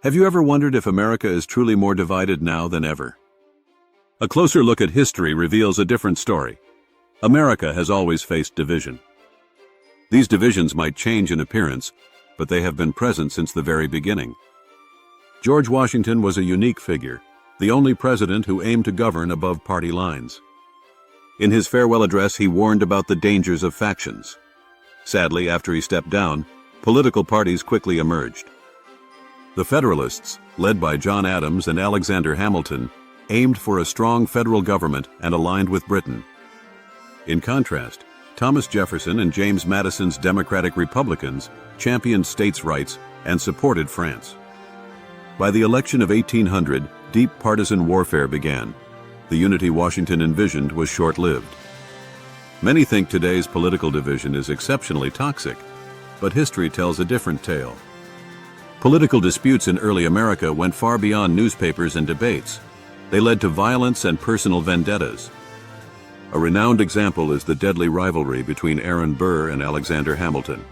Have you ever wondered if America is truly more divided now than ever? A closer look at history reveals a different story. America has always faced division. These divisions might change in appearance, but they have been present since the very beginning. George Washington was a unique figure, the only president who aimed to govern above party lines. In his farewell address, he warned about the dangers of factions. Sadly, after he stepped down, political parties quickly emerged. The Federalists, led by John Adams and Alexander Hamilton, aimed for a strong federal government and aligned with Britain. In contrast, Thomas Jefferson and James Madison's Democratic Republicans championed states' rights and supported France. By the election of 1800, deep partisan warfare began. The unity Washington envisioned was short-lived. Many think today's political division is exceptionally toxic, but history tells a different tale. Political disputes in early America went far beyond newspapers and debates. They led to violence and personal vendettas. A renowned example is the deadly rivalry between Aaron Burr and Alexander Hamilton.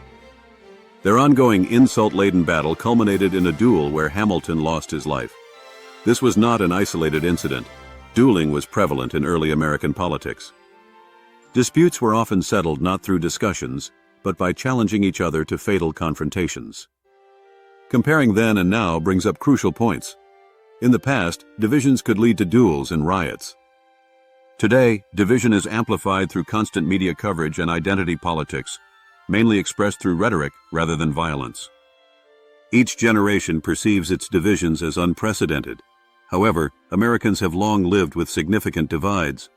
Their ongoing insult-laden battle culminated in a duel where Hamilton lost his life. This was not an isolated incident. Dueling was prevalent in early American politics. Disputes were often settled not through discussions, but by challenging each other to fatal confrontations. Comparing then and now brings up crucial points. In the past, divisions could lead to duels and riots. Today, division is amplified through constant media coverage and identity politics, mainly expressed through rhetoric rather than violence. Each generation perceives its divisions as unprecedented. However, Americans have long lived with significant divides.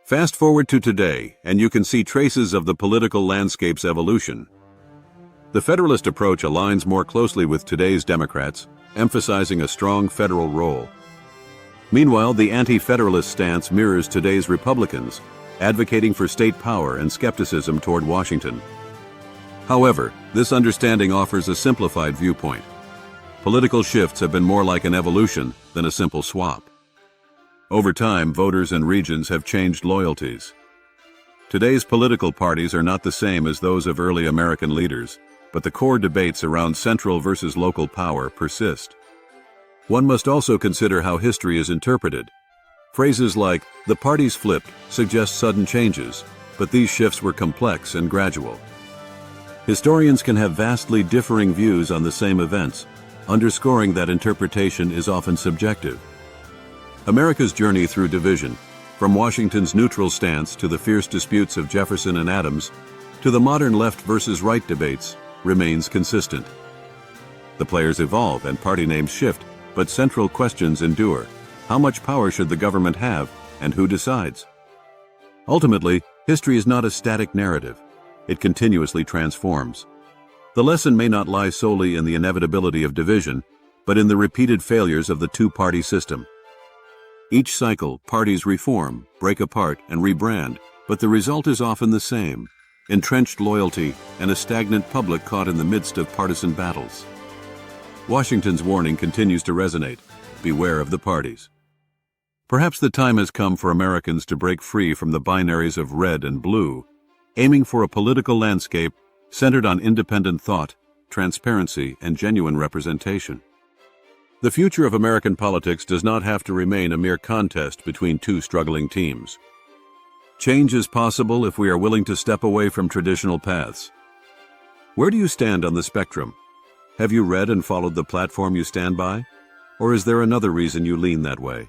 Fast forward to today, and you can see traces of the political landscape's evolution. The Federalist approach aligns more closely with today's Democrats, emphasizing a strong federal role. Meanwhile, the anti-Federalist stance mirrors today's Republicans, advocating for state power and skepticism toward Washington. However, this understanding offers a simplified viewpoint. Political shifts have been more like an evolution than a simple swap. Over time, voters and regions have changed loyalties. Today's political parties are not the same as those of early American leaders, but the core debates around central versus local power persist. One must also consider how history is interpreted. Phrases like, "the parties flipped," suggest sudden changes, but these shifts were complex and gradual. Historians can have vastly differing views on the same events, underscoring that interpretation is often subjective. America's journey through division, from Washington's neutral stance to the fierce disputes of Jefferson and Adams, to the modern left versus right debates, remains consistent. The players evolve and party names shift, but central questions endure. How much power should the government have, and who decides? Ultimately, history is not a static narrative. It continuously transforms. The lesson may not lie solely in the inevitability of division, but in the repeated failures of the two-party system. Each cycle, parties reform, break apart, and rebrand, but the result is often the same: entrenched loyalty and a stagnant public caught in the midst of partisan battles. Washington's warning continues to resonate: beware of the parties. Perhaps the time has come for Americans to break free from the binaries of red and blue, aiming for a political landscape centered on independent thought, transparency, and genuine representation. The future of American politics does not have to remain a mere contest between two struggling teams. Change is possible if we are willing to step away from traditional paths. Where do you stand on the spectrum? Have you read and followed the platform you stand by? Or is there another reason you lean that way?